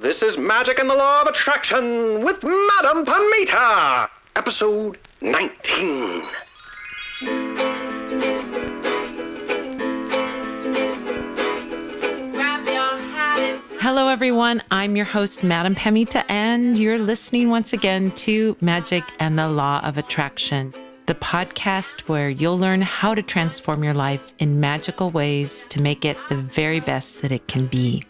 This is Magic and the Law of Attraction with Madame Pamita, episode 19. Hello, everyone. I'm your host, Madame Pamita, and you're listening once again to Magic and the Law of Attraction, the podcast where you'll learn how to transform your life in magical ways to make it the very best that it can be.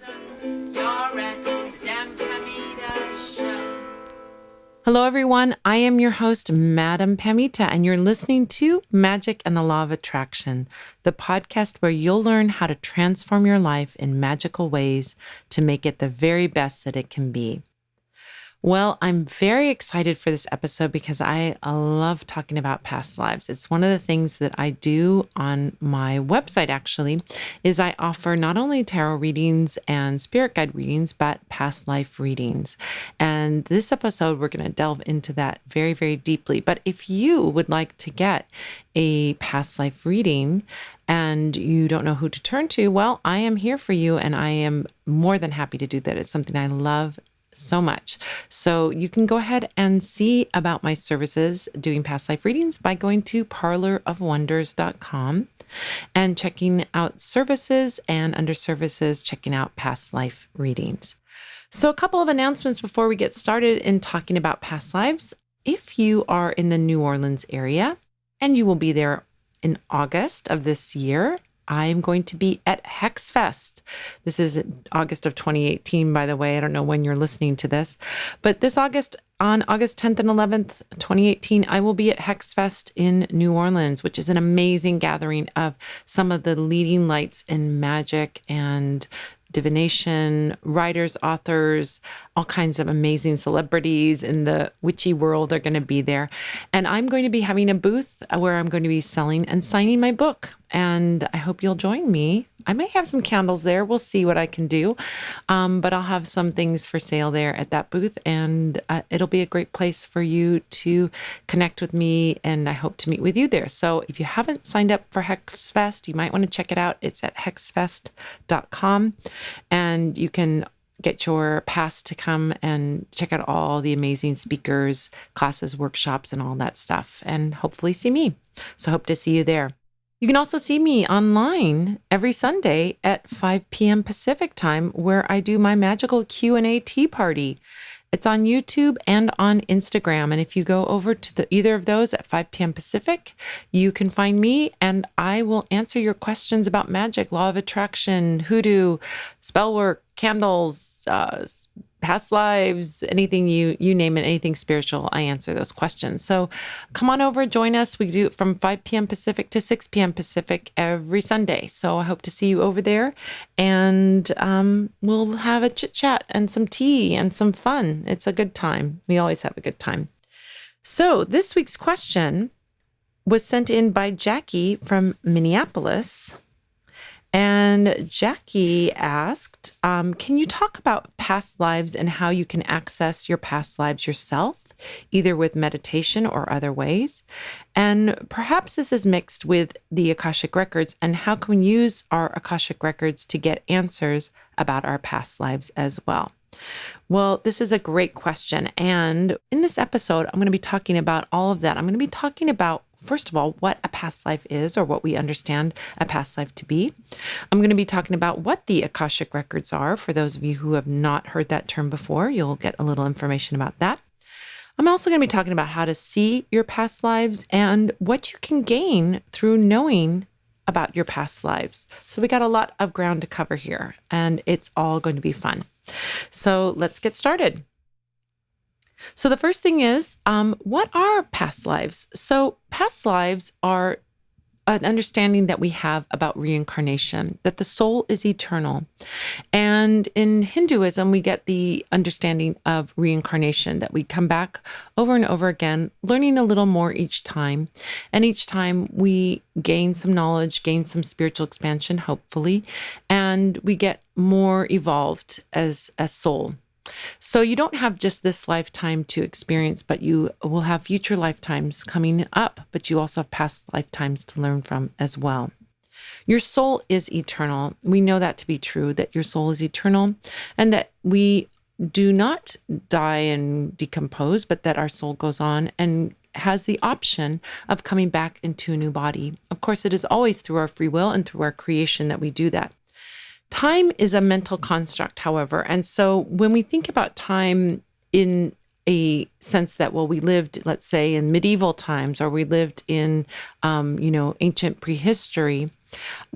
Hello, everyone. I am your host, Madame Pamita, and you're listening to Magic and the Law of Attraction, the podcast where you'll learn how to transform your life in magical ways to make it the very best that it can be. Well, I'm very excited for this episode because I love talking about past lives. It's one of the things that I do on my website, actually, is I offer not only tarot readings and spirit guide readings, but past life readings. And this episode, we're going to delve into that very, very deeply. But if you would like to get a past life reading and you don't know who to turn to, well, I am here for you, and I am more than happy to do that. It's something I love so much. So you can go ahead and see about my services doing past life readings by going to parlorofwonders.com and checking out services, and under services, checking out past life readings. So a couple of announcements before we get started in talking about past lives. If you are in the New Orleans area, and you will be there in August of this year, I'm going to be at Hex Fest. This is August of 2018, by the way. I don't know when you're listening to this, but this August, on August 10th and 11th, 2018, I will be at Hex Fest in New Orleans, which is an amazing gathering of some of the leading lights in magic and divination, writers, authors, all kinds of amazing celebrities in the witchy world are going to be there. And I'm going to be having a booth where I'm going to be selling and signing my book. And I hope you'll join me. I might have some candles there. We'll see what I can do. But I'll have some things for sale there at that booth. And it'll be a great place for you to connect with me. And I hope to meet with you there. So if you haven't signed up for Hex Fest, you might want to check it out. It's at hexfest.com. And you can get your pass to come and check out all the amazing speakers, classes, workshops, and all that stuff. And hopefully see me. So hope to see you there. You can also see me online every Sunday at 5 p.m. Pacific time, where I do my magical Q&A tea party. It's on YouTube and on Instagram. And if you go over to either of those at 5 p.m. Pacific, you can find me and I will answer your questions about magic, law of attraction, hoodoo, spellwork, candles, past lives, anything you name it, anything spiritual, I answer those questions. So come on over, join us. We do it from 5 p.m. Pacific to 6 p.m. Pacific every Sunday. So I hope to see you over there, and we'll have a chit chat and some tea and some fun. It's a good time. We always have a good time. So this week's question was sent in by Jackie from Minneapolis. And Jackie asked, can you talk about past lives and how you can access your past lives yourself, either with meditation or other ways? And perhaps this is mixed with the Akashic Records, and how can we use our Akashic Records to get answers about our past lives as well? Well, this is a great question. And in this episode, I'm going to be talking about all of that. I'm going to be talking about, first of all, what a past life is, or what we understand a past life to be. I'm going to be talking about what the Akashic Records are. For those of you who have not heard that term before, you'll get a little information about that. I'm also going to be talking about how to see your past lives and what you can gain through knowing about your past lives. So we got a lot of ground to cover here, and it's all going to be fun. So let's get started. So the first thing is, what are past lives? So past lives are an understanding that we have about reincarnation, that the soul is eternal. And in Hinduism, we get the understanding of reincarnation, that we come back over and over again, learning a little more each time. And each time we gain some knowledge, gain some spiritual expansion, hopefully, and we get more evolved as a soul. So you don't have just this lifetime to experience, but you will have future lifetimes coming up, but you also have past lifetimes to learn from as well. Your soul is eternal. We know that to be true, that your soul is eternal, and that we do not die and decompose, but that our soul goes on and has the option of coming back into a new body. Of course, it is always through our free will and through our creation that we do that. Time is a mental construct, however. And so when we think about time in a sense that, well, we lived, let's say, in medieval times, or we lived in, ancient prehistory,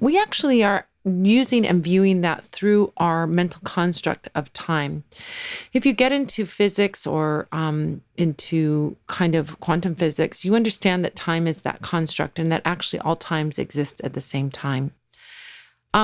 we actually are using and viewing that through our mental construct of time. If you get into physics or into kind of quantum physics, you understand that time is that construct and that actually all times exist at the same time.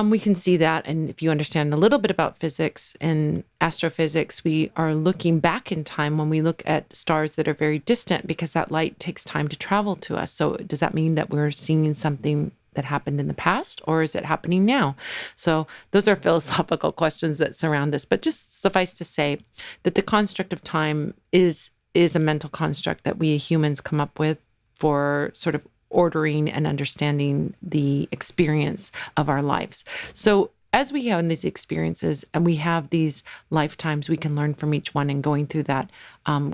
We can see that, and if you understand a little bit about physics and astrophysics, we are looking back in time when we look at stars that are very distant, because that light takes time to travel to us. So does that mean that we're seeing something that happened in the past, or is it happening now? So those are philosophical questions that surround this, but just suffice to say that the construct of time is a mental construct that we humans come up with for sort of ordering and understanding the experience of our lives. So as we have these experiences and we have these lifetimes, we can learn from each one, and going through that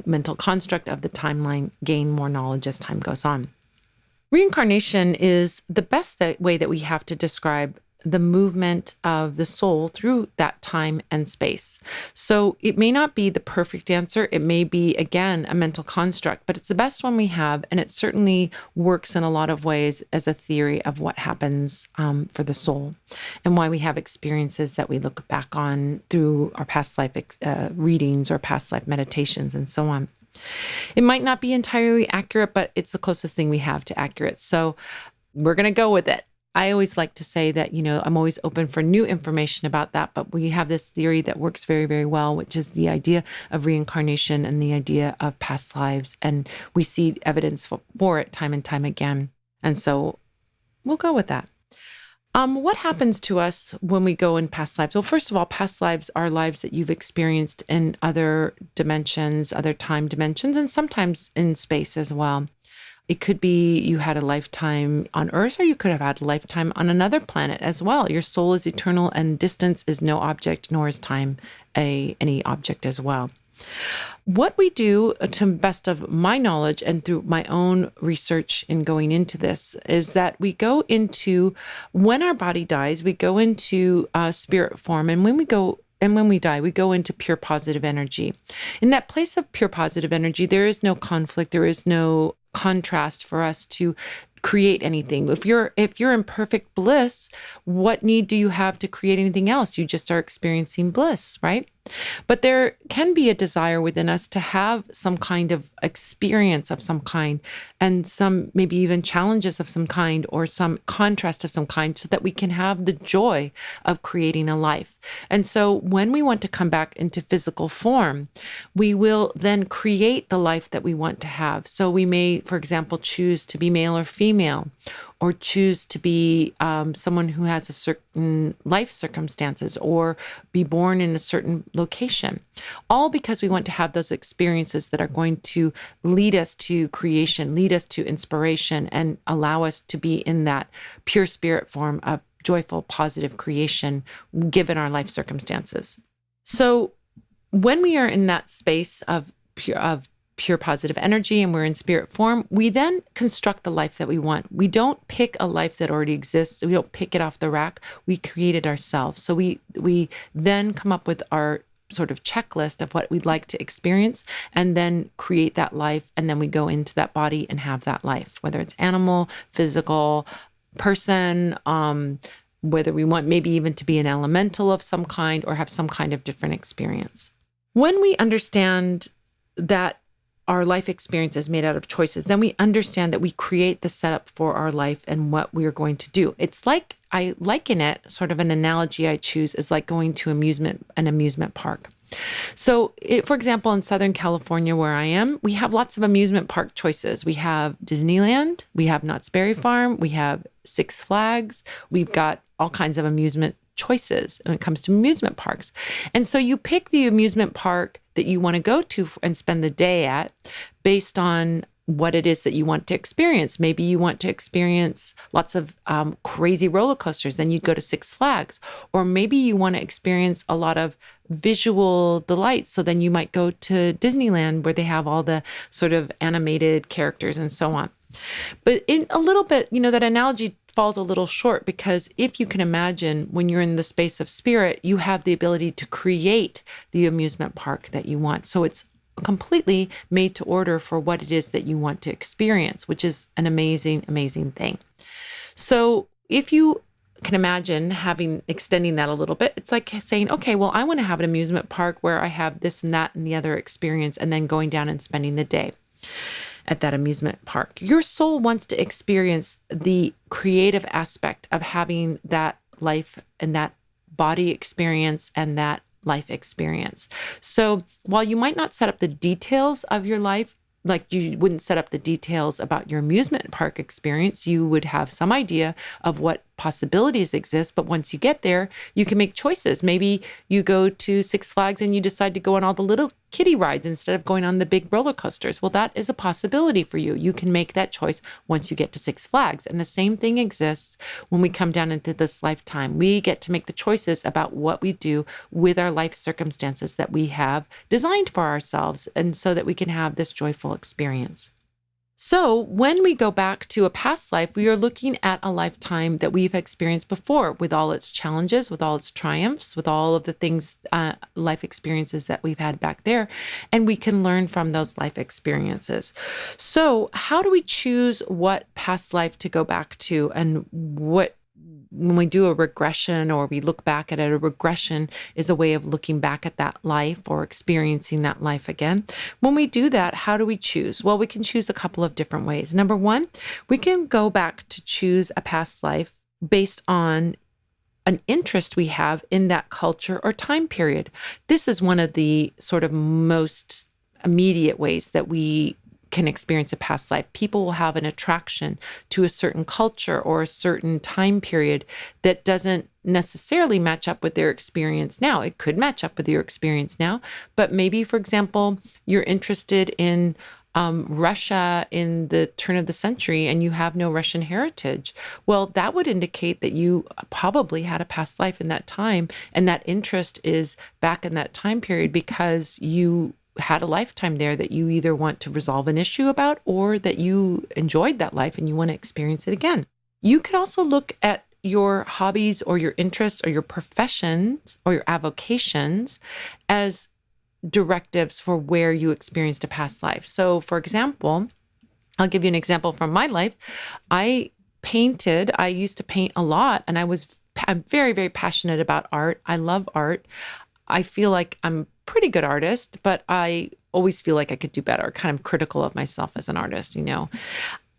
mental construct of the timeline, gain more knowledge as time goes on. Reincarnation is the best way that we have to describe the movement of the soul through that time and space. So it may not be the perfect answer. It may be, again, a mental construct, but it's the best one we have. And it certainly works in a lot of ways as a theory of what happens for the soul and why we have experiences that we look back on through our past life readings or past life meditations and so on. It might not be entirely accurate, but it's the closest thing we have to accurate. So we're going to go with it. I always like to say that, I'm always open for new information about that, but we have this theory that works very, very well, which is the idea of reincarnation and the idea of past lives. And we see evidence for it time and time again. And so we'll go with that. What happens to us when we go in past lives? Well, first of all, past lives are lives that you've experienced in other dimensions, other time dimensions, and sometimes in space as well. It could be you had a lifetime on Earth, or you could have had a lifetime on another planet as well. Your soul is eternal, and distance is no object, nor is time any object as well. What we do, to the best of my knowledge and through my own research in going into this, is that we go into, when our body dies, we go into spirit form. And when we die, we go into pure positive energy. In that place of pure positive energy, there is no conflict. There is no contrast for us to create anything. If you're in perfect bliss, what need do you have to create anything else? You just are experiencing bliss, right? But there can be a desire within us to have some kind of experience of some kind, and some maybe even challenges of some kind, or some contrast of some kind, so that we can have the joy of creating a life. And so when we want to come back into physical form, we will then create the life that we want to have. So we may, for example, choose to be male or female, or choose to be someone who has a certain life circumstances, or be born in a certain location, all because we want to have those experiences that are going to lead us to creation, lead us to inspiration, and allow us to be in that pure spirit form of joyful, positive creation, given our life circumstances. So when we are in that space of pure positive energy and we're in spirit form, we then construct the life that we want. We don't pick a life that already exists. We don't pick it off the rack. We create it ourselves. So we then come up with our sort of checklist of what we'd like to experience, and then create that life. And then we go into that body and have that life, whether it's animal, physical, person, whether we want maybe even to be an elemental of some kind or have some kind of different experience. When we understand that our life experience is made out of choices, then we understand that we create the setup for our life and what we are going to do. It's like, I liken it, sort of an analogy I choose is like going to an amusement park. So, for example, in Southern California, where I am, we have lots of amusement park choices. We have Disneyland, we have Knott's Berry Farm, we have Six Flags, we've got all kinds of amusement choices when it comes to amusement parks. And so you pick the amusement park that you want to go to and spend the day at based on what it is that you want to experience. Maybe you want to experience lots of crazy roller coasters, then you'd go to Six Flags. Or maybe you want to experience a lot of visual delights, so then you might go to Disneyland where they have all the sort of animated characters and so on. But in a little bit, that analogy falls a little short, because if you can imagine, when you're in the space of spirit, you have the ability to create the amusement park that you want. So it's completely made to order for what it is that you want to experience, which is an amazing, amazing thing. So if you can imagine extending that a little bit, it's like saying, okay, well, I want to have an amusement park where I have this and that and the other experience, and then going down and spending the day at that amusement park. Your soul wants to experience the creative aspect of having that life and that body experience and that life experience. So while you might not set up the details of your life, like you wouldn't set up the details about your amusement park experience, you would have some idea of what possibilities exist. But once you get there, you can make choices. Maybe you go to Six Flags and you decide to go on all the little kiddie rides instead of going on the big roller coasters. Well, that is a possibility for you. You can make that choice once you get to Six Flags. And the same thing exists when we come down into this lifetime. We get to make the choices about what we do with our life circumstances that we have designed for ourselves, and so that we can have this joyful experience. So when we go back to a past life, we are looking at a lifetime that we've experienced before, with all its challenges, with all its triumphs, with all of the things, life experiences that we've had back there, and we can learn from those life experiences. So how do we choose what past life to go back to, and when we do a regression, or we look back at it, a regression is a way of looking back at that life or experiencing that life again. When we do that, how do we choose? Well, we can choose a couple of different ways. Number one, we can go back to choose a past life based on an interest we have in that culture or time period. This is one of the sort of most immediate ways that we can experience a past life. People will have an attraction to a certain culture or a certain time period that doesn't necessarily match up with their experience now. It could match up with your experience now, but maybe, for example, you're interested in Russia in the turn of the century and you have no Russian heritage. Well, that would indicate that you probably had a past life in that time, and that interest is back in that time period because you had a lifetime there that you either want to resolve an issue about, or that you enjoyed that life and you want to experience it again. You could also look at your hobbies or your interests or your professions or your avocations as directives for where you experienced a past life. So for example, I'll give you an example from my life. I used to paint a lot, and I'm very, very passionate about art. I love art. I feel like I'm a pretty good artist, but I always feel like I could do better, kind of critical of myself as an artist, And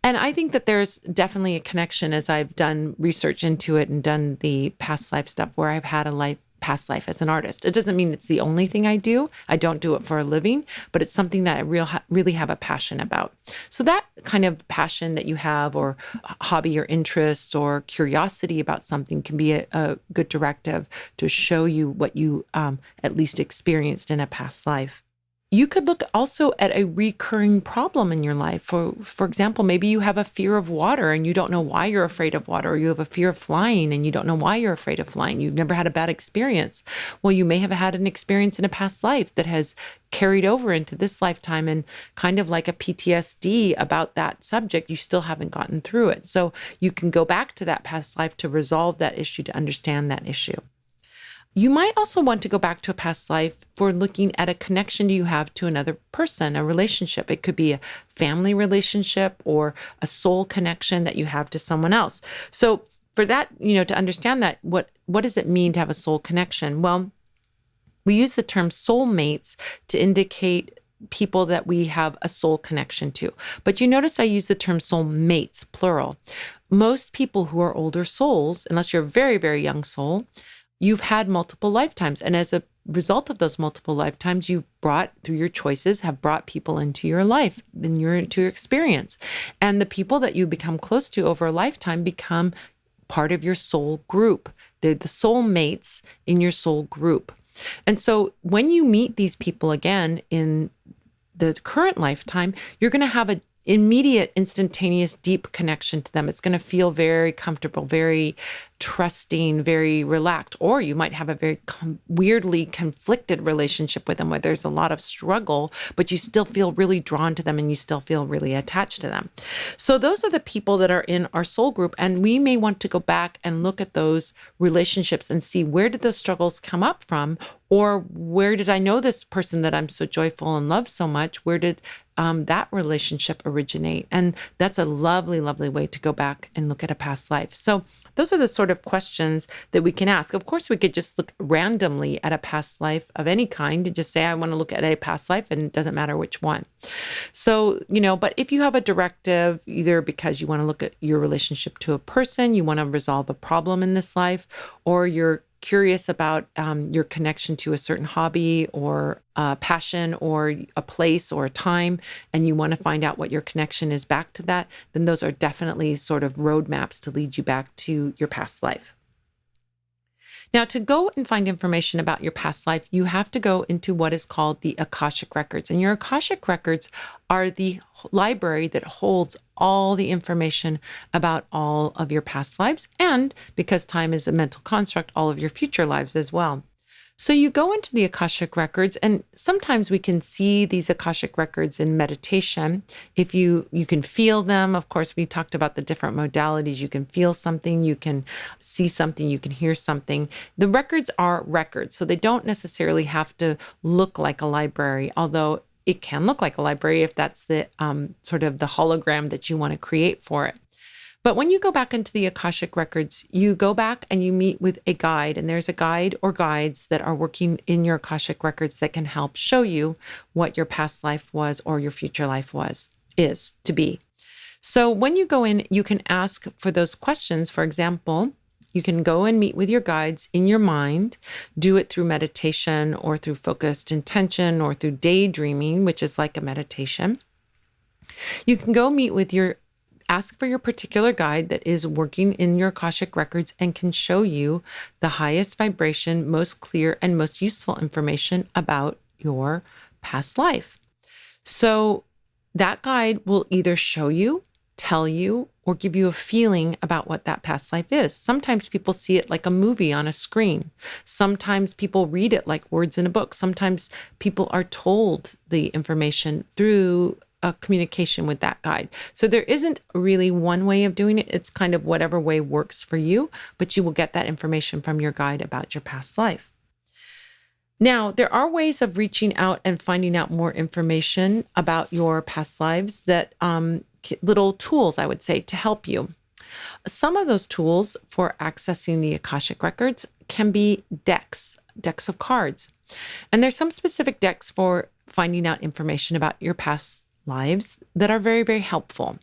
I think that there's definitely a connection, as I've done research into it and done the past life stuff, where I've had a past life as an artist. It doesn't mean it's the only thing I do. I don't do it for a living, but it's something that I really have a passion about. So that kind of passion that you have, or hobby or interest or curiosity about something, can be a good directive to show you what you at least experienced in a past life. You could look also at a recurring problem in your life. For example, maybe you have a fear of water and you don't know why you're afraid of water, or you have a fear of flying and you don't know why you're afraid of flying. You've never had a bad experience. Well, you may have had an experience in a past life that has carried over into this lifetime, and kind of like a PTSD about that subject, you still haven't gotten through it. So you can go back to that past life to resolve that issue, to understand that issue. You might also want to go back to a past life for looking at a connection you have to another person, a relationship. It could be a family relationship or a soul connection that you have to someone else. So for that, to understand that, what does it mean to have a soul connection? Well, we use the term soulmates to indicate people that we have a soul connection to. But you notice I use the term soulmates, plural. Most people who are older souls, unless you're a very, very young soul, you've had multiple lifetimes. And as a result of those multiple lifetimes, you've brought, through your choices, have brought people into your life, into your experience. And the people that you become close to over a lifetime become part of your soul group. They're the soul mates in your soul group. And so when you meet these people again in the current lifetime, you're going to have an immediate, instantaneous, deep connection to them. It's going to feel very comfortable, very trusting, very relaxed. Or you might have a very weirdly conflicted relationship with them where there's a lot of struggle, but you still feel really drawn to them and you still feel really attached to them. So those are the people that are in our soul group. And we may want to go back and look at those relationships and see, where did those struggles come up from? Or where did I know this person that I'm so joyful and love so much? Where did that relationship originate? And that's a lovely, lovely way to go back and look at a past life. So those are the sort of questions that we can ask. Of course, we could just look randomly at a past life of any kind and just say, I want to look at a past life, and it doesn't matter which one. So, but if you have a directive, either because you want to look at your relationship to a person, you want to resolve a problem in this life, or you're curious about your connection to a certain hobby or passion or a place or a time, and you want to find out what your connection is back to that, then those are definitely sort of roadmaps to lead you back to your past life. Now, to go and find information about your past life, you have to go into what is called the Akashic Records. And your Akashic Records are the library that holds all the information about all of your past lives, and because time is a mental construct, all of your future lives as well. So you go into the Akashic Records, and sometimes we can see these Akashic Records in meditation. If you can feel them, of course, we talked about the different modalities. You can feel something, you can see something, you can hear something. The records are records, so they don't necessarily have to look like a library, although it can look like a library if that's the sort of the hologram that you want to create for it. But when you go back into the Akashic Records, you go back and you meet with a guide, and there's a guide or guides that are working in your Akashic Records that can help show you what your past life was or your future life is to be. So when you go in, you can ask for those questions. For example, you can go and meet with your guides in your mind, do it through meditation or through focused intention or through daydreaming, which is like a meditation. You can go meet with ask for your particular guide that is working in your Akashic Records and can show you the highest vibration, most clear, and most useful information about your past life. So that guide will either show you, tell you, or give you a feeling about what that past life is. Sometimes people see it like a movie on a screen. Sometimes people read it like words in a book. Sometimes people are told the information through a communication with that guide. So there isn't really one way of doing it. It's kind of whatever way works for you, but you will get that information from your guide about your past life. Now, there are ways of reaching out and finding out more information about your past lives that little tools, I would say, to help you. Some of those tools for accessing the Akashic Records can be decks of cards. And there's some specific decks for finding out information about your past lives that are very, very helpful.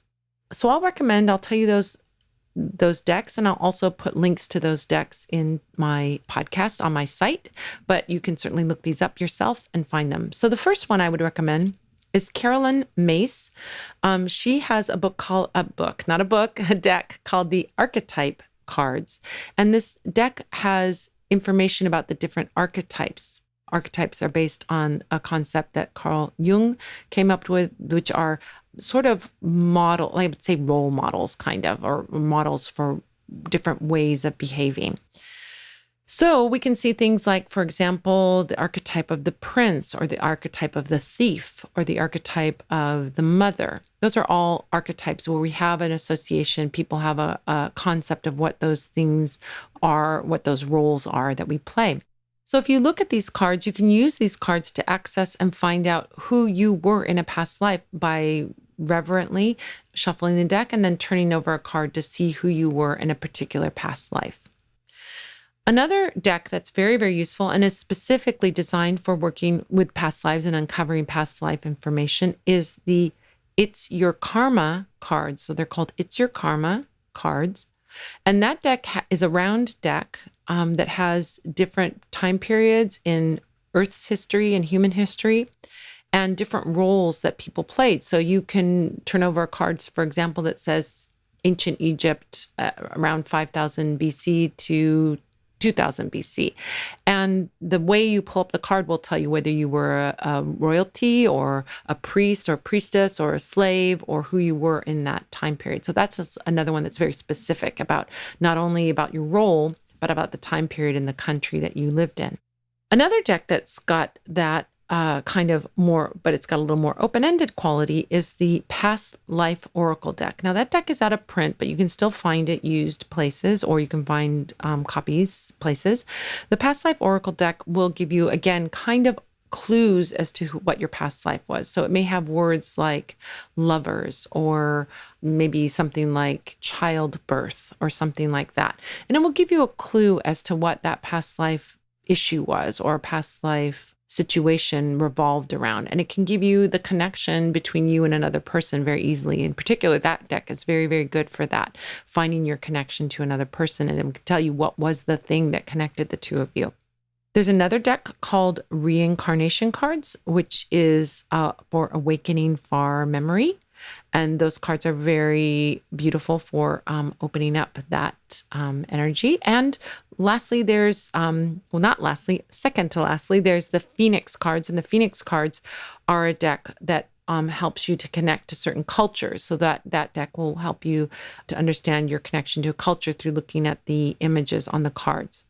So I'll tell you those decks, and I'll also put links to those decks in my podcast on my site, but you can certainly look these up yourself and find them. So the first one I would recommend is Carolyn Mace. She has a deck called the Archetype Cards. And this deck has information about the different archetypes. Archetypes are based on a concept that Carl Jung came up with, which are sort of I would say role models, kind of, or models for different ways of behaving. So we can see things like, for example, the archetype of the prince, or the archetype of the thief, or the archetype of the mother. Those are all archetypes where we have an association. People have a concept of what those things are, what those roles are that we play. So if you look at these cards, you can use these cards to access and find out who you were in a past life by reverently shuffling the deck and then turning over a card to see who you were in a particular past life. Another deck that's very, very useful and is specifically designed for working with past lives and uncovering past life information is the It's Your Karma cards. So they're called It's Your Karma cards. And that deck is a round deck that has different time periods in Earth's history and human history and different roles that people played. So you can turn over cards, for example, that says ancient Egypt around 5000 BC to 2000 BC. And the way you pull up the card will tell you whether you were a royalty or a priest or priestess or a slave or who you were in that time period. So that's another one that's very specific about not only about your role, but about the time period in the country that you lived in. Another deck that's got that kind of more, but it's got a little more open-ended quality is the Past Life Oracle deck. Now that deck is out of print, but you can still find it used places, or you can find copies places. The Past Life Oracle deck will give you, again, kind of clues as to what your past life was. So it may have words like lovers or maybe something like childbirth or something like that. And it will give you a clue as to what that past life issue was or past life situation revolved around. And it can give you the connection between you and another person very easily. In particular, that deck is very, very good for that, finding your connection to another person. And it can tell you what was the thing that connected the two of you. There's another deck called Reincarnation Cards, which is for awakening far memory. And those cards are very beautiful for opening up that energy. And lastly, there's, second to lastly, there's the Phoenix cards. And the Phoenix cards are a deck that helps you to connect to certain cultures. So that deck will help you to understand your connection to a culture through looking at the images on the cards.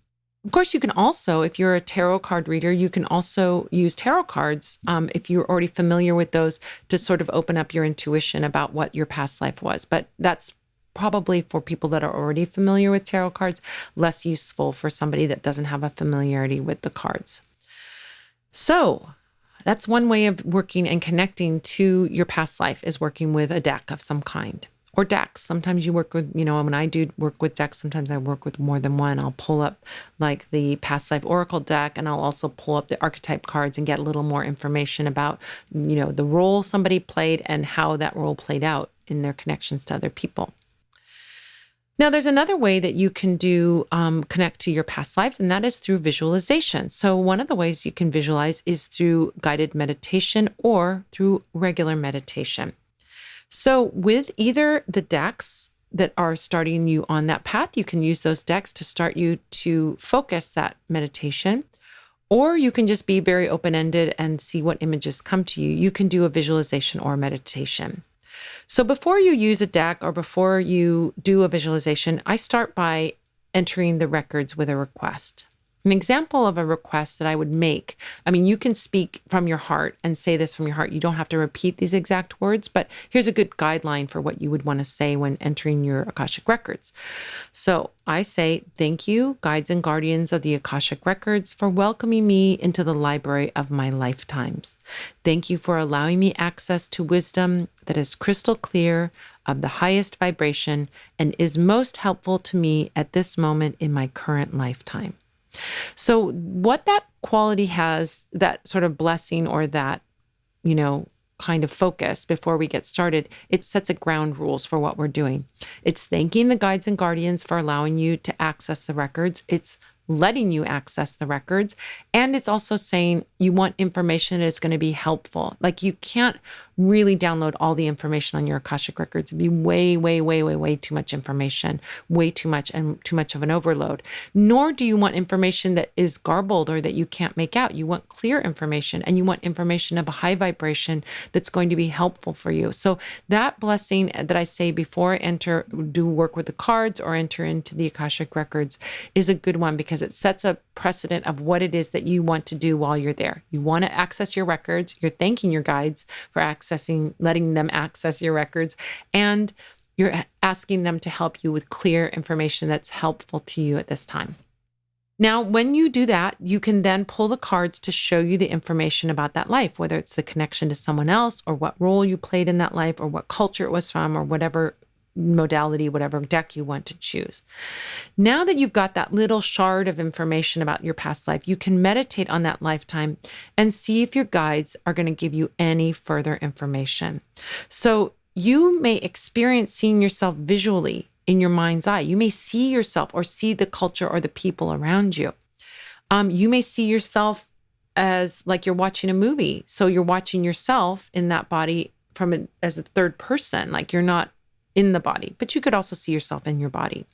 Of course, you can also, if you're a tarot card reader, you can also use tarot cards if you're already familiar with those to sort of open up your intuition about what your past life was. But that's probably for people that are already familiar with tarot cards, less useful for somebody that doesn't have a familiarity with the cards. So that's one way of working and connecting to your past life, is working with a deck of some kind. Or decks. Sometimes you work with, when I do work with decks, sometimes I work with more than one. I'll pull up like the Past Life Oracle deck, and I'll also pull up the Archetype cards and get a little more information about, the role somebody played and how that role played out in their connections to other people. Now, there's another way that you can do connect to your past lives, and that is through visualization. So one of the ways you can visualize is through guided meditation or through regular meditation. So with either the decks that are starting you on that path, you can use those decks to start you to focus that meditation, or you can just be very open-ended and see what images come to you. You can do a visualization or a meditation. So before you use a deck or before you do a visualization, I start by entering the records with a request. An example of a request that I would make, you can speak from your heart and say this from your heart. You don't have to repeat these exact words, but here's a good guideline for what you would want to say when entering your Akashic Records. So I say, thank you, guides and guardians of the Akashic Records, for welcoming me into the library of my lifetimes. Thank you for allowing me access to wisdom that is crystal clear, of the highest vibration, and is most helpful to me at this moment in my current lifetime. So what that quality has, that sort of blessing or that, kind of focus before we get started, it sets a ground rules for what we're doing. It's thanking the guides and guardians for allowing you to access the records. It's letting you access the records. And it's also saying you want information that's going to be helpful. Like you can't really download all the information on your Akashic Records. It'd be way, way, way, way, way too much information, way too much and too much of an overload. Nor do you want information that is garbled or that you can't make out. You want clear information, and you want information of a high vibration that's going to be helpful for you. So that blessing that I say before I do work with the cards or enter into the Akashic Records is a good one, because it sets a precedent of what it is that you want to do while you're there. You want to access your records. You're thanking your guides for letting them access your records, and you're asking them to help you with clear information that's helpful to you at this time. Now, when you do that, you can then pull the cards to show you the information about that life, whether it's the connection to someone else or what role you played in that life or what culture it was from or whatever modality, whatever deck you want to choose. Now that you've got that little shard of information about your past life, you can meditate on that lifetime and see if your guides are going to give you any further information. So you may experience seeing yourself visually in your mind's eye. You may see yourself or see the culture or the people around you. You may see yourself as like you're watching a movie. So you're watching yourself in that body as a third person, like you're not in the body, but you could also see yourself in your body.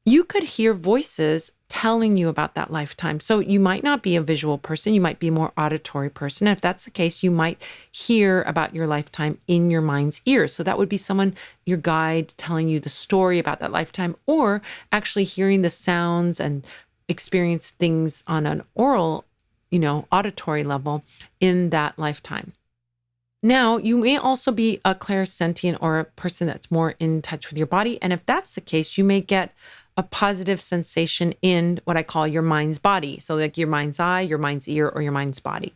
You could hear voices telling you about that lifetime. So you might not be a visual person. You might be a more auditory person. And if that's the case, you might hear about your lifetime in your mind's ears. So that would be someone, your guide, telling you the story about that lifetime, or actually hearing the sounds and experience things on an oral, auditory level in that lifetime. Now, you may also be a clairsentient or a person that's more in touch with your body. And if that's the case, you may get a positive sensation in what I call your mind's body. So like your mind's eye, your mind's ear, or your mind's body.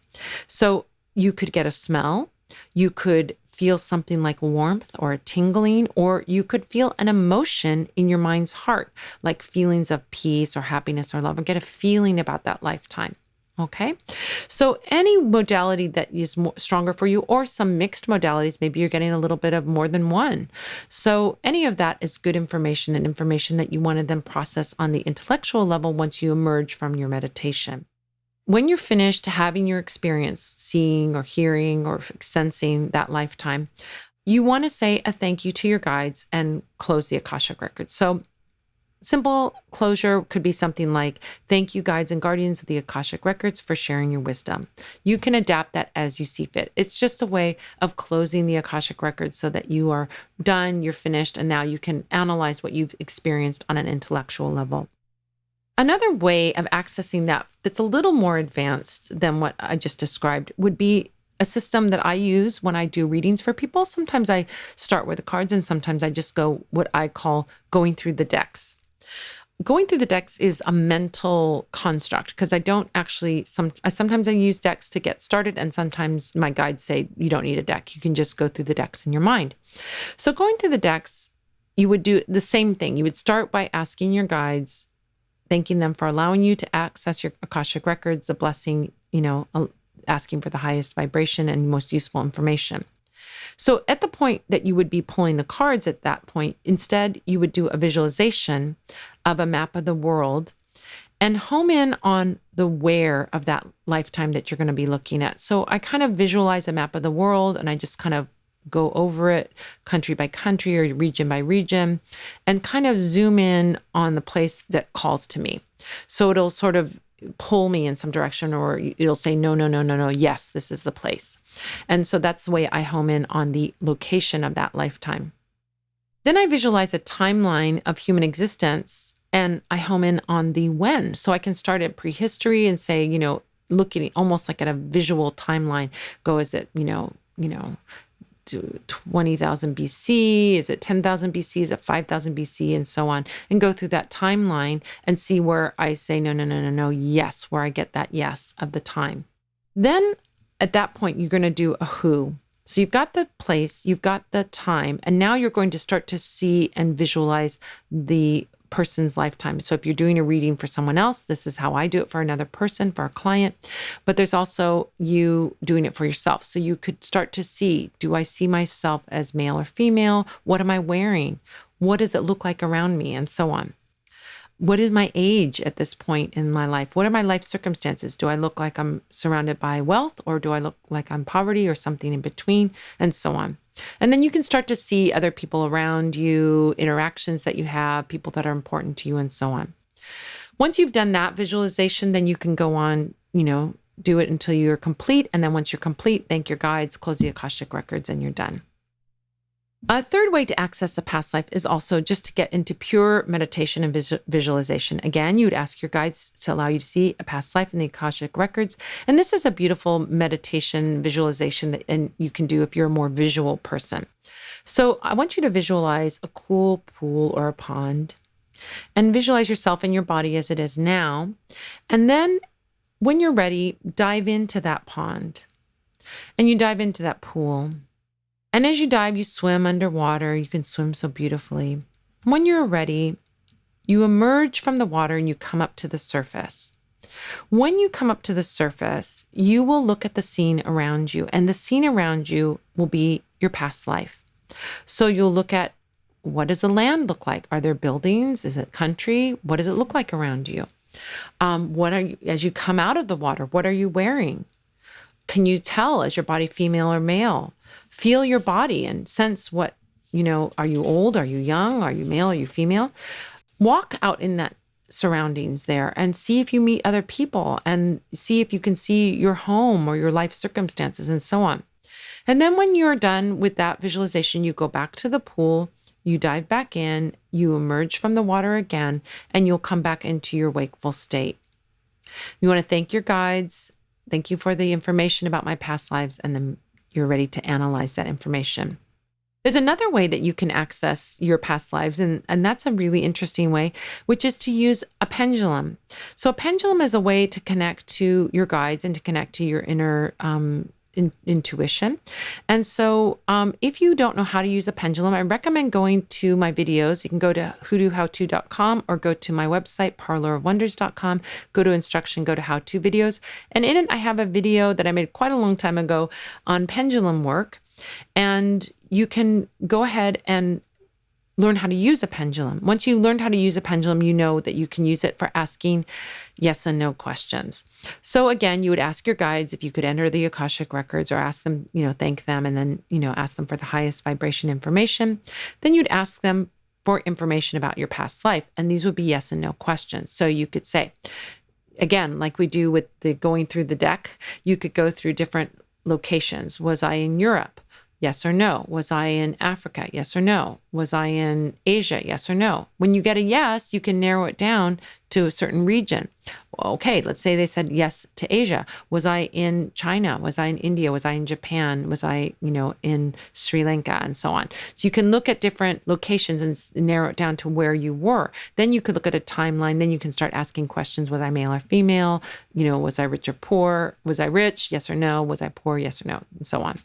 So you could get a smell. You could feel something like warmth or a tingling, or you could feel an emotion in your mind's heart, like feelings of peace or happiness or love, and get a feeling about that lifetime. Okay. So any modality that is stronger for you, or some mixed modalities, maybe you're getting a little bit of more than one. So any of that is good information, and information that you want to then process on the intellectual level once you emerge from your meditation. When you're finished having your experience, seeing or hearing or sensing that lifetime, you want to say a thank you to your guides and close the Akashic Records. So simple closure could be something like, thank you, guides and guardians of the Akashic Records, for sharing your wisdom. You can adapt that as you see fit. It's just a way of closing the Akashic Records so that you are done, you're finished, and now you can analyze what you've experienced on an intellectual level. Another way of accessing that's a little more advanced than what I just described would be a system that I use when I do readings for people. Sometimes I start with the cards, and sometimes I just go what I call going through the decks. Going through the decks is a mental construct, because I don't actually, sometimes I use decks to get started, and sometimes my guides say you don't need a deck. You can just go through the decks in your mind. So going through the decks, you would do the same thing. You would start by asking your guides, thanking them for allowing you to access your Akashic Records, the blessing, asking for the highest vibration and most useful information. So at the point that you would be pulling the cards at that point, instead, you would do a visualization of a map of the world and home in on the where of that lifetime that you're going to be looking at. So I kind of visualize a map of the world, and I just kind of go over it country by country or region by region, and kind of zoom in on the place that calls to me. So it'll sort of pull me in some direction, or it'll say, no, yes, this is the place. And so that's the way I home in on the location of that lifetime. Then I visualize a timeline of human existence, and I home in on the when. So I can start at prehistory and say, looking almost like at a visual timeline, go, is it, 20,000 BC? Is it 10,000 BC? Is it 5,000 BC? And so on. And go through that timeline and see where I say, no, yes, where I get that yes of the time. Then at that point, you're going to do a who. So you've got the place, you've got the time, and now you're going to start to see and visualize the person's lifetime. So if you're doing a reading for someone else, this is how I do it for another person, for a client. But there's also you doing it for yourself. So you could start to see, do I see myself as male or female? What am I wearing? What does it look like around me? And so on. What is my age at this point in my life? What are my life circumstances? Do I look like I'm surrounded by wealth, or do I look like I'm poverty, or something in between? And so on. And then you can start to see other people around you, interactions that you have, people that are important to you, and so on. Once you've done that visualization, then you can go on, do it until you're complete. And then once you're complete, thank your guides, close the Akashic Records, and you're done. A third way to access a past life is also just to get into pure meditation and visualization. Again, you would ask your guides to allow you to see a past life in the Akashic Records. And this is a beautiful meditation visualization that you can do if you're a more visual person. So I want you to visualize a cool pool or a pond, and visualize yourself and your body as it is now. And then when you're ready, dive into that pond, and you dive into that pool. And as you dive, you swim underwater. You can swim so beautifully. When you're ready, you emerge from the water and you come up to the surface. When you come up to the surface, you will look at the scene around you, and the scene around you will be your past life. So you'll look at, what does the land look like? Are there buildings? Is it country? What does it look like around you? As you come out of the water, what are you wearing? Can you tell, is your body female or male? Feel your body and sense what, are you old? Are you young? Are you male? Are you female? walk out in that surroundings there and see if you meet other people and see if you can see your home or your life circumstances and so on. And then when you're done with that visualization, you go back to the pool, you dive back in, you emerge from the water again, and you'll come back into your wakeful state. You want to thank your guides. Thank you for the information about my past lives, and then you're ready to analyze that information. There's another way that you can access your past lives, and that's a really interesting way, which is to use a pendulum. So a pendulum is a way to connect to your guides and to connect to your inner intuition. And so if you don't know how to use a pendulum, I recommend going to my videos. You can go to hoodoohowto.com or go to my website, parlorofwonders.com, go to instruction, go to how-to videos. And in it, I have a video that I made quite a long time ago on pendulum work. And you can go ahead and learn how to use a pendulum. Once you learned how to use a pendulum, you know that you can use it for asking yes and no questions. So again, you would ask your guides if you could enter the Akashic Records, or ask them, thank them, and then, ask them for the highest vibration information. Then you'd ask them for information about your past life. And these would be yes and no questions. So you could say, again, like we do with the going through the deck, you could go through different locations. Was I in Europe? Yes or no. Was I in Africa? Yes or no. Was I in Asia? Yes or no. When you get a yes, you can narrow it down to a certain region. Okay, let's say they said yes to Asia. Was I in China? Was I in India? Was I in Japan? Was I, in Sri Lanka, and so on? So you can look at different locations and narrow it down to where you were. Then you could look at a timeline. Then you can start asking questions. Was I male or female? Was I rich or poor? Was I rich? Yes or no. Was I poor? Yes or no, and so on.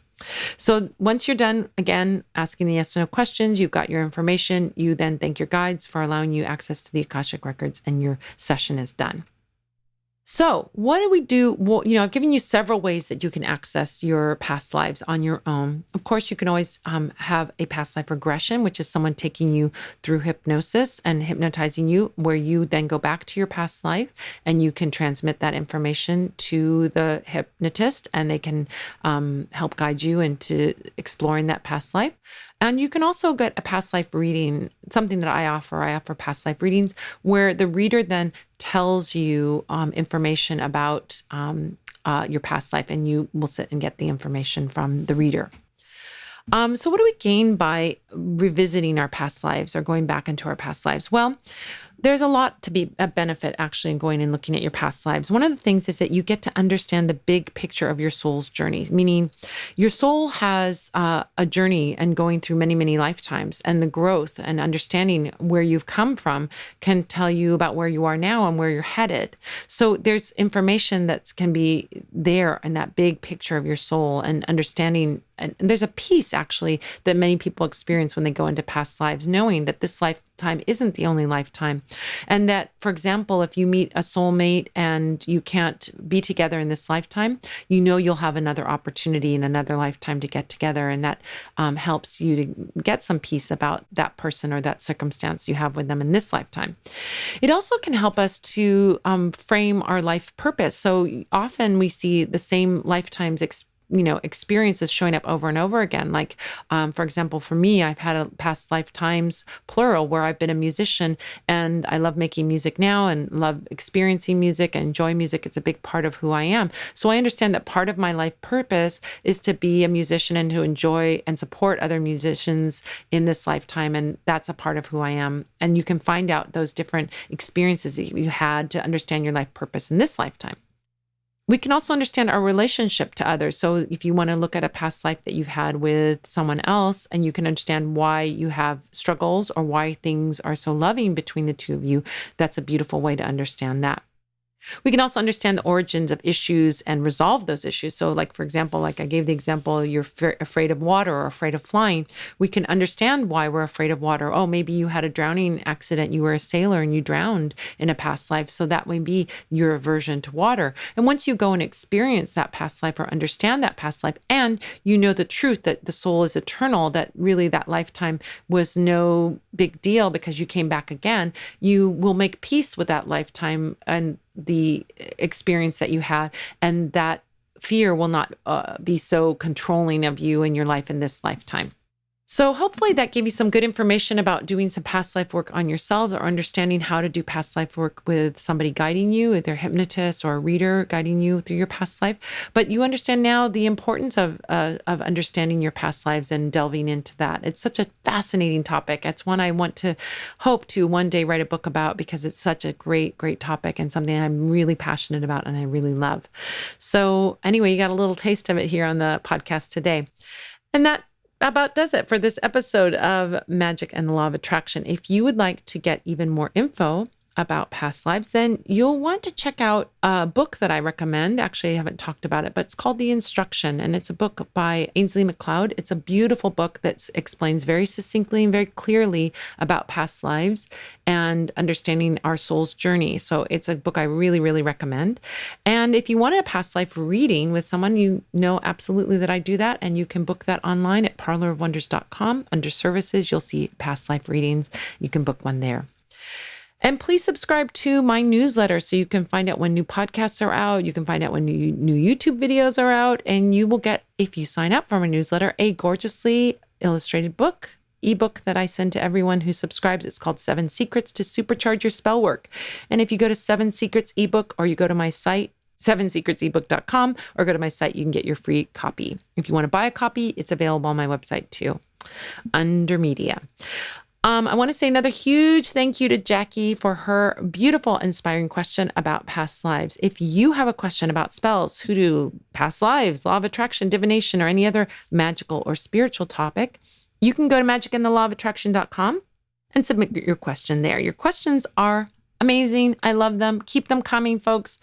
So once you're done, again, asking the yes or no questions, you've got your information. You then thank your guides for allowing you access to the Akashic Records, and your session is done. So what do we do? Well, I've given you several ways that you can access your past lives on your own. Of course, you can always have a past life regression, which is someone taking you through hypnosis and hypnotizing you, where you then go back to your past life and you can transmit that information to the hypnotist, and they can help guide you into exploring that past life. And you can also get a past life reading, something that I offer. I offer past life readings where the reader then tells you information about your past life, and you will sit and get the information from the reader. So what do we gain by revisiting our past lives or going back into our past lives? Well, there's a lot to be a benefit actually in going and looking at your past lives. One of the things is that you get to understand the big picture of your soul's journey, meaning your soul has a journey and going through many, many lifetimes, and the growth and understanding where you've come from can tell you about where you are now and where you're headed. So there's information that can be there in that big picture of your soul, and understanding. And there's a peace actually that many people experience when they go into past lives, knowing that this lifetime isn't the only lifetime. And that, for example, if you meet a soulmate and you can't be together in this lifetime, you'll have another opportunity in another lifetime to get together. And that helps you to get some peace about that person or that circumstance you have with them in this lifetime. It also can help us to frame our life purpose. So often we see the same lifetimes experiences showing up over and over again. Like, for example, for me, I've had a past lifetimes, plural, where I've been a musician, and I love making music now and love experiencing music and enjoy music. It's a big part of who I am. So I understand that part of my life purpose is to be a musician and to enjoy and support other musicians in this lifetime. And that's a part of who I am. And you can find out those different experiences that you had to understand your life purpose in this lifetime. We can also understand our relationship to others. So if you want to look at a past life that you've had with someone else, and you can understand why you have struggles or why things are so loving between the two of you, that's a beautiful way to understand that. We can also understand the origins of issues and resolve those issues. So like, for example, like I gave the example, you're afraid of water or afraid of flying. We can understand why we're afraid of water. Oh, maybe you had a drowning accident. You were a sailor and you drowned in a past life. So that may be your aversion to water. And once you go and experience that past life or understand that past life, and you know the truth that the soul is eternal, that really that lifetime was no big deal because you came back again, you will make peace with that lifetime and the experience that you had, and that fear will not be so controlling of you and your life in this lifetime. So hopefully that gave you some good information about doing some past life work on yourselves, or understanding how to do past life work with somebody guiding you, either a hypnotist or a reader guiding you through your past life. But you understand now the importance of understanding your past lives and delving into that. It's such a fascinating topic. It's one I hope to one day write a book about, because it's such a great, great topic and something I'm really passionate about and I really love. So anyway, you got a little taste of it here on the podcast today. And that about does it for this episode of Magic and the Law of Attraction. If you would like to get even more info about past lives, then you'll want to check out a book that I recommend. Actually, I haven't talked about it, but it's called The Instruction, and it's a book by Ainsley MacLeod. It's a beautiful book that explains very succinctly and very clearly about past lives and understanding our soul's journey. So it's a book I really, really recommend. And if you want a past life reading with someone, you know absolutely that I do that, and you can book that online at parlorofwonders.com. Under services, you'll see past life readings. You can book one there. And please subscribe to my newsletter so you can find out when new podcasts are out. You can find out when new YouTube videos are out. And you will get, if you sign up for my newsletter, a gorgeously illustrated ebook that I send to everyone who subscribes. It's called 7 Secrets to Supercharge Your Spellwork. And if you go to 7 Secrets ebook, or you go to my site, 7secretsebook.com, or go to my site, you can get your free copy. If you want to buy a copy, it's available on my website too, under media. I want to say another huge thank you to Jackie for her beautiful, inspiring question about past lives. If you have a question about spells, hoodoo, past lives, law of attraction, divination, or any other magical or spiritual topic, you can go to magicandthelawofattraction.com and submit your question there. Your questions are amazing. I love them. Keep them coming, folks.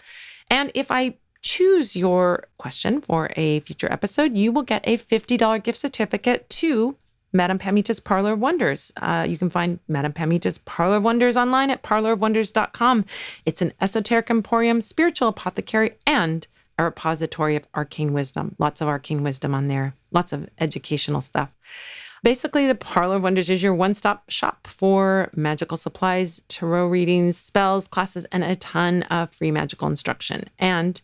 And if I choose your question for a future episode, you will get a $50 gift certificate to Madame Pamita's Parlor of Wonders. You can find Madame Pamita's Parlor of Wonders online at parlorofwonders.com. It's an esoteric emporium, spiritual apothecary, and a repository of arcane wisdom. Lots of arcane wisdom on there. Lots of educational stuff. Basically, the Parlor of Wonders is your one-stop shop for magical supplies, tarot readings, spells, classes, and a ton of free magical instruction. And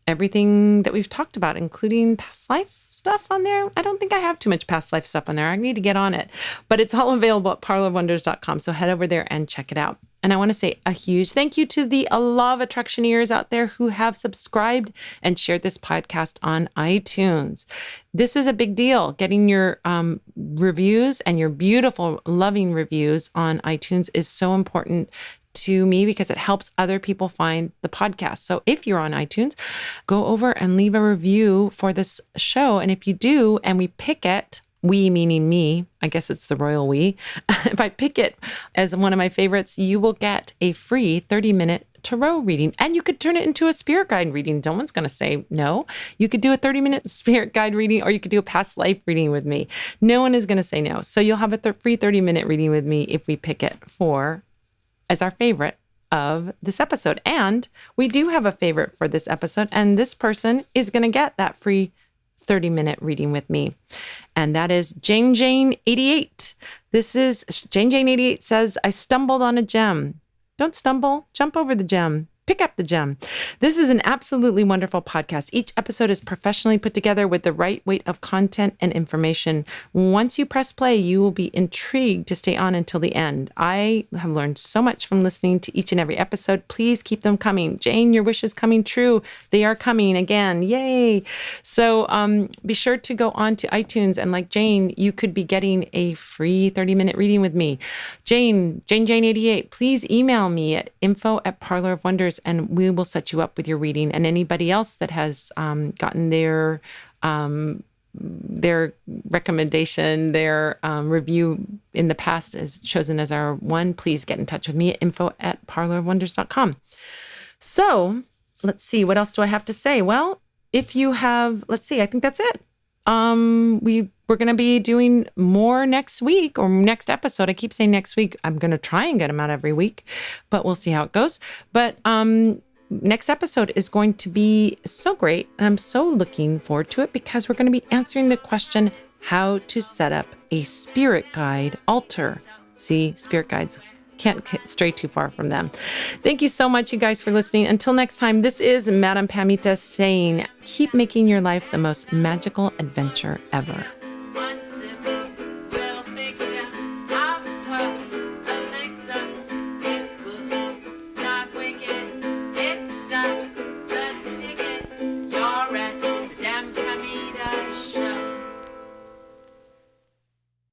everything that we've talked about, including past life stuff on there. I don't think I have too much past life stuff on there. I need to get on it. But it's all available at parlorofwonders.com. So head over there and check it out. And I want to say a huge thank you to the Law of Attractioneers out there who have subscribed and shared this podcast on iTunes. This is a big deal. Getting your reviews and your beautiful, loving reviews on iTunes is so important to me, because it helps other people find the podcast. So if you're on iTunes, go over and leave a review for this show. And if you do, and we pick it, we meaning me, I guess it's the royal we, if I pick it as one of my favorites, you will get a free 30-minute tarot reading. And you could turn it into a spirit guide reading. No one's going to say no. You could do a 30-minute spirit guide reading, or you could do a past life reading with me. No one is going to say no. So you'll have a free 30-minute reading with me if we pick it as our favorite of this episode. And we do have a favorite for this episode, and this person is going to get that free 30-minute reading with me. And that is Jane 88. This is Jane 88 says, I stumbled on a gem. Don't stumble, jump over the gem. Pick up the gem. This is an absolutely wonderful podcast. Each episode is professionally put together with the right weight of content and information. Once you press play, you will be intrigued to stay on until the end. I have learned so much from listening to each and every episode. Please keep them coming. Jane, your wish is coming true. They are coming again. Yay. So be sure to go on to iTunes, and like Jane, you could be getting a free 30-minute reading with me. Jane 88, please email me at info@parlorofwonders, and we will set you up with your reading. And anybody else that has gotten their recommendation, their review in the past is chosen as our one, please get in touch with me at info@parlorofwonders.com. So let's see, what else do I have to say? Well, if you have, I think that's it. We're going to be doing more next week, or next episode. I keep saying next week. I'm going to try and get them out every week, but we'll see how it goes. But next episode is going to be so great, and I'm so looking forward to it, because we're going to be answering the question, how to set up a spirit guide altar. See, spirit guides. Can't stray too far from them. Thank you so much, you guys, for listening. Until next time, this is Madame Pamita saying, keep making your life the most magical adventure ever.